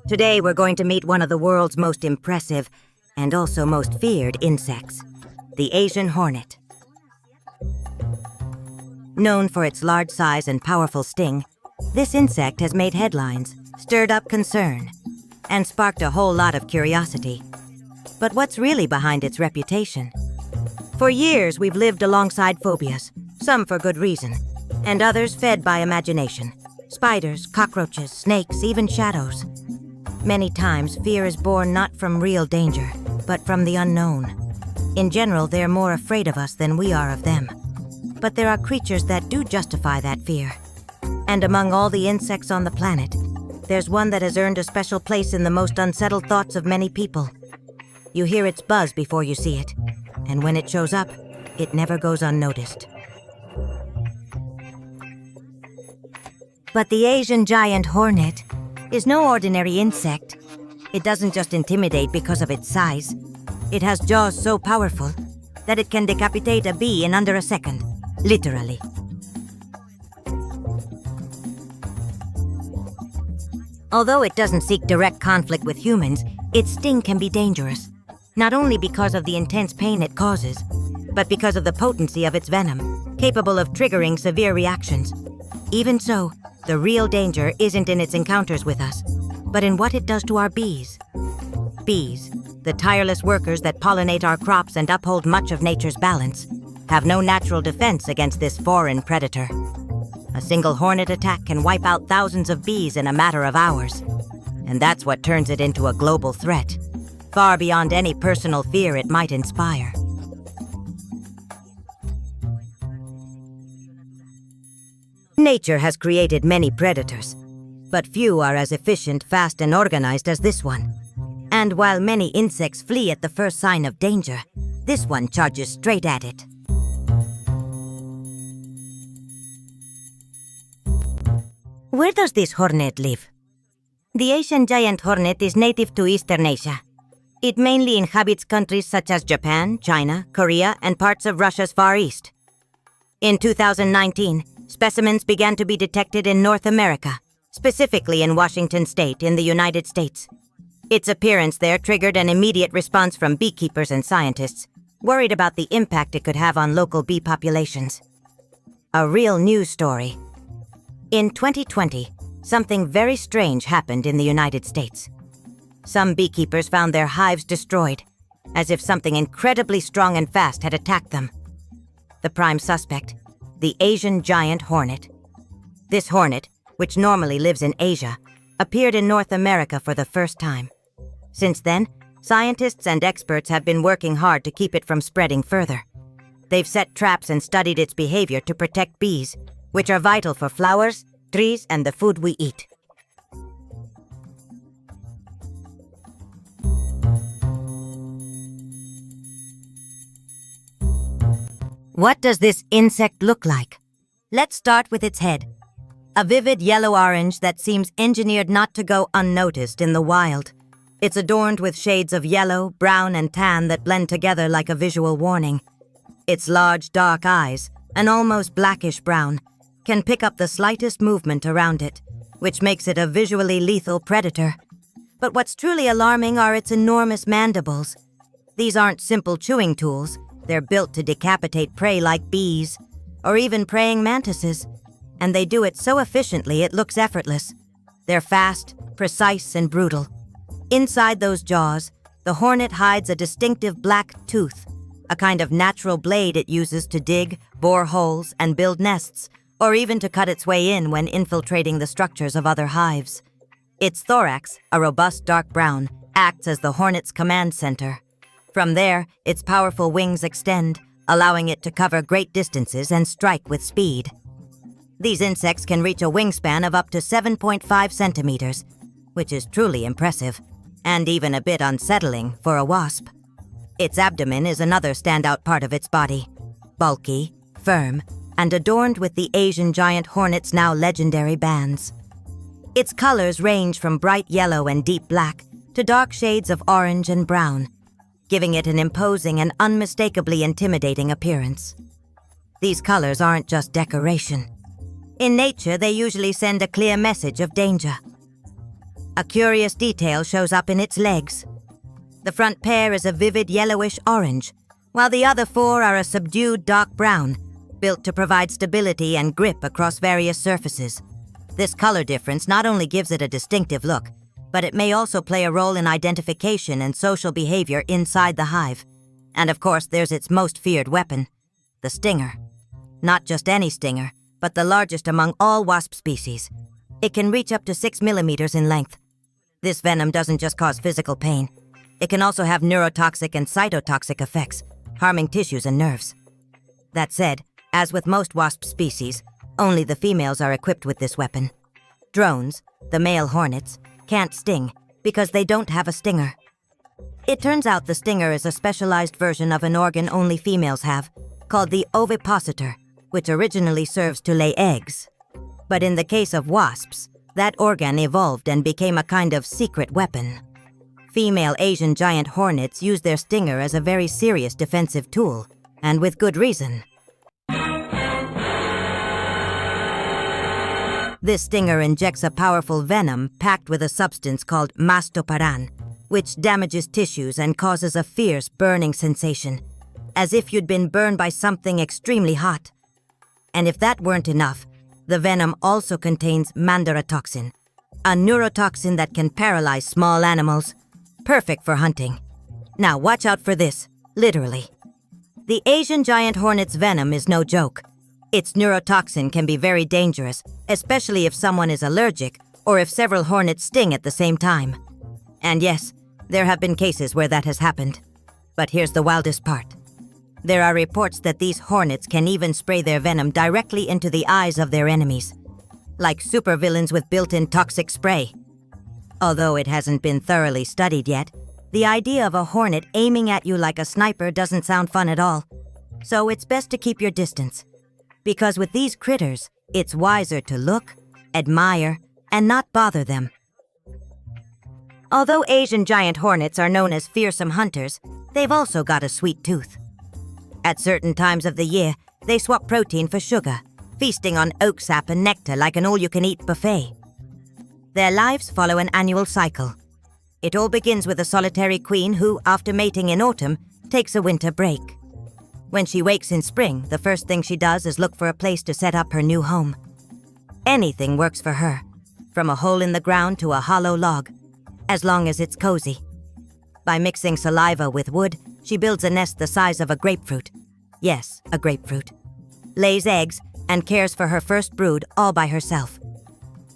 Today we're going to meet one of the world's most impressive and also most feared insects, the Asian hornet. Known for its large size and powerful sting, this insect has made headlines, stirred up concern, and sparked a whole lot of curiosity. But what's really behind its reputation? For years we've lived alongside phobias, some for good reason, and others fed by imagination. Spiders, cockroaches, snakes, even shadows. Many times, fear is born not from real danger, but from the unknown. In general, they're more afraid of us than we are of them. But there are creatures that do justify that fear. And among all the insects on the planet, there's one that has earned a special place in the most unsettled thoughts of many people. You hear its buzz before you see it, and when it shows up, it never goes unnoticed. But the Asian giant hornet is no ordinary insect. It doesn't just intimidate because of its size. It has jaws so powerful that it can decapitate a bee in under a second, literally. Although it doesn't seek direct conflict with humans, its sting can be dangerous, not only because of the intense pain it causes, but because of the potency of its venom, capable of triggering severe reactions. Even so, the real danger isn't in its encounters with us, but in what it does to our bees. Bees, the tireless workers that pollinate our crops and uphold much of nature's balance, have no natural defense against this foreign predator. A single hornet attack can wipe out thousands of bees in a matter of hours, and that's what turns it into a global threat, far beyond any personal fear it might inspire. Nature has created many predators, but few are as efficient, fast, and organized as this one. And while many insects flee at the first sign of danger, this one charges straight at it. Where does this hornet live? The Asian giant hornet is native to Eastern Asia. It mainly inhabits countries such as Japan, China, Korea, and parts of Russia's Far East. In 2019, specimens began to be detected in North America, specifically in Washington State in the United States. Its appearance there triggered an immediate response from beekeepers and scientists, worried about the impact it could have on local bee populations. A real news story. In 2020, something very strange happened in the United States. Some beekeepers found their hives destroyed, as if something incredibly strong and fast had attacked them. The prime suspect, the Asian giant hornet. This hornet, which normally lives in Asia, appeared in North America for the first time. Since then, scientists and experts have been working hard to keep it from spreading further. They've set traps and studied its behavior to protect bees, which are vital for flowers, trees, and the food we eat. What does this insect look like? Let's start with its head. A vivid yellow-orange that seems engineered not to go unnoticed in the wild. It's adorned with shades of yellow, brown, and tan that blend together like a visual warning. Its large, dark eyes, an almost blackish brown, can pick up the slightest movement around it, which makes it a visually lethal predator. But what's truly alarming are its enormous mandibles. These aren't simple chewing tools. They're built to decapitate prey like bees, or even praying mantises, and they do it so efficiently it looks effortless. They're fast, precise, and brutal. Inside those jaws, the hornet hides a distinctive black tooth, a kind of natural blade it uses to dig, bore holes, and build nests, or even to cut its way in when infiltrating the structures of other hives. Its thorax, a robust dark brown, acts as the hornet's command center. From there, its powerful wings extend, allowing it to cover great distances and strike with speed. These insects can reach a wingspan of up to 7.5 centimeters, which is truly impressive, and even a bit unsettling for a wasp. Its abdomen is another standout part of its body, bulky, firm, and adorned with the Asian giant hornet's now legendary bands. Its colors range from bright yellow and deep black to dark shades of orange and brown, giving it an imposing and unmistakably intimidating appearance. These colors aren't just decoration. In nature, they usually send a clear message of danger. A curious detail shows up in its legs. The front pair is a vivid yellowish orange, while the other four are a subdued dark brown, built to provide stability and grip across various surfaces. This color difference not only gives it a distinctive look, but it may also play a role in identification and social behavior inside the hive. And of course, there's its most feared weapon, the stinger. Not just any stinger, but the largest among all wasp species. It can reach up to 6 millimeters in length. This venom doesn't just cause physical pain. It can also have neurotoxic and cytotoxic effects, harming tissues and nerves. That said, as with most wasp species, only the females are equipped with this weapon. Drones, the male hornets, can't sting because they don't have a stinger. It turns out the stinger is a specialized version of an organ only females have, called the ovipositor, which originally serves to lay eggs. But in the case of wasps, that organ evolved and became a kind of secret weapon. Female Asian giant hornets use their stinger as a very serious defensive tool, and with good reason. This stinger injects a powerful venom packed with a substance called mastoparan, which damages tissues and causes a fierce burning sensation, as if you'd been burned by something extremely hot. And if that weren't enough, the venom also contains mandaratoxin, a neurotoxin that can paralyze small animals. Perfect for hunting. Now watch out for this, literally. The Asian giant hornet's venom is no joke. Its neurotoxin can be very dangerous, especially if someone is allergic or if several hornets sting at the same time. And yes, there have been cases where that has happened. But here's the wildest part. There are reports that these hornets can even spray their venom directly into the eyes of their enemies, like supervillains with built-in toxic spray. Although it hasn't been thoroughly studied yet, the idea of a hornet aiming at you like a sniper doesn't sound fun at all. So it's best to keep your distance. Because with these critters, it's wiser to look, admire, and not bother them. Although Asian giant hornets are known as fearsome hunters, they've also got a sweet tooth. At certain times of the year, they swap protein for sugar, feasting on oak sap and nectar like an all-you-can-eat buffet. Their lives follow an annual cycle. It all begins with a solitary queen who, after mating in autumn, takes a winter break. When she wakes in spring, the first thing she does is look for a place to set up her new home. Anything works for her, from a hole in the ground to a hollow log, as long as it's cozy. By mixing saliva with wood, she builds a nest the size of a grapefruit. Yes, a grapefruit. Lays eggs and cares for her first brood all by herself.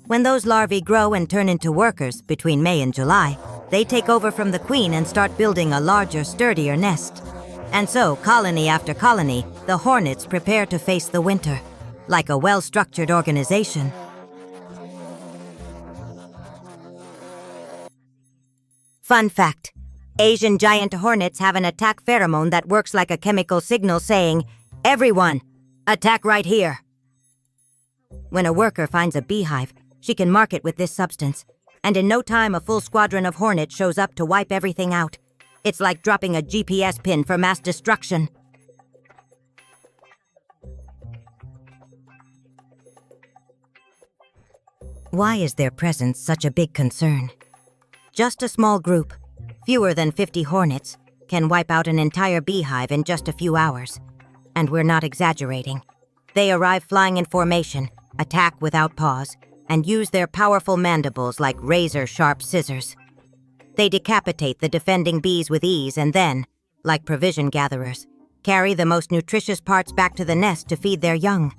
When those larvae grow and turn into workers between May and July, they take over from the queen and start building a larger, sturdier nest. And so, colony after colony, the hornets prepare to face the winter, like a well-structured organization. Fun fact. Asian giant hornets have an attack pheromone that works like a chemical signal saying, "Everyone, attack right here." When a worker finds a beehive, she can mark it with this substance, and in no time a full squadron of hornets shows up to wipe everything out. It's like dropping a GPS pin for mass destruction. Why is their presence such a big concern? Just a small group, fewer than 50 hornets, can wipe out an entire beehive in just a few hours. And we're not exaggerating. They arrive flying in formation, attack without pause, and use their powerful mandibles like razor-sharp scissors. They decapitate the defending bees with ease and then, like provision gatherers, carry the most nutritious parts back to the nest to feed their young.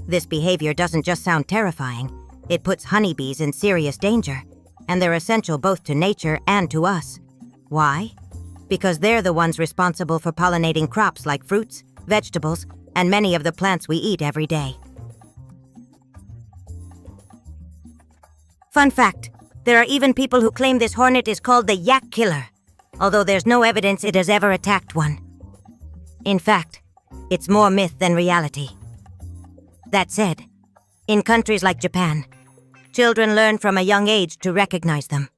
This behavior doesn't just sound terrifying, it puts honeybees in serious danger, and they're essential both to nature and to us. Why? Because they're the ones responsible for pollinating crops like fruits, vegetables, and many of the plants we eat every day. Fun fact, there are even people who claim this hornet is called the yak killer, although there's no evidence it has ever attacked one. In fact, it's more myth than reality. That said, in countries like Japan, children learn from a young age to recognize them.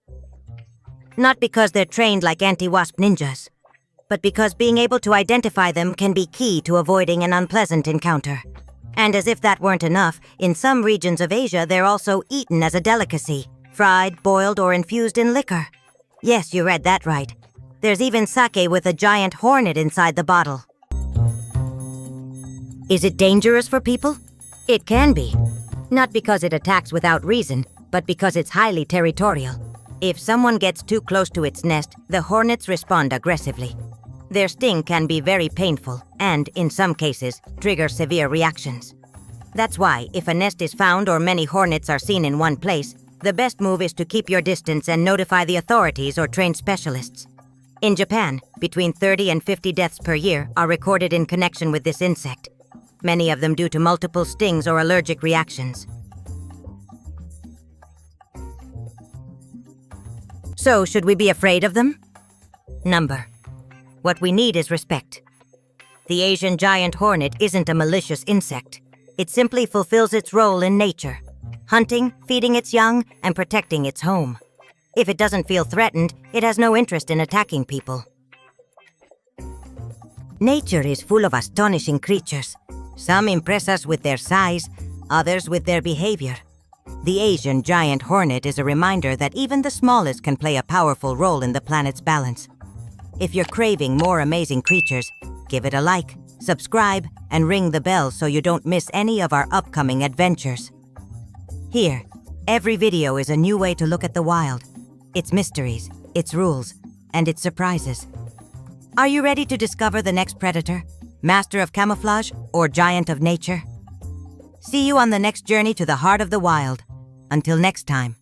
Not because they're trained like anti-wasp ninjas, but because being able to identify them can be key to avoiding an unpleasant encounter. And as if that weren't enough, in some regions of Asia they're also eaten as a delicacy, fried, boiled, or infused in liquor. Yes, you read that right. There's even sake with a giant hornet inside the bottle. Is it dangerous for people? It can be. Not because it attacks without reason, but because it's highly territorial. If someone gets too close to its nest, the hornets respond aggressively. Their sting can be very painful and, in some cases, trigger severe reactions. That's why, if a nest is found or many hornets are seen in one place, the best move is to keep your distance and notify the authorities or trained specialists. In Japan, between 30 and 50 deaths per year are recorded in connection with this insect, many of them due to multiple stings or allergic reactions. So, should we be afraid of them? Number. What we need is respect. The Asian giant hornet isn't a malicious insect. It simply fulfills its role in nature, hunting, feeding its young, and protecting its home. If it doesn't feel threatened, it has no interest in attacking people. Nature is full of astonishing creatures. Some impress us with their size, others with their behavior. The Asian giant hornet is a reminder that even the smallest can play a powerful role in the planet's balance. If you're craving more amazing creatures, give it a like, subscribe, and ring the bell so you don't miss any of our upcoming adventures. Here, every video is a new way to look at the wild, its mysteries, its rules, and its surprises. Are you ready to discover the next predator, master of camouflage, or giant of nature? See you on the next journey to the heart of the wild. Until next time.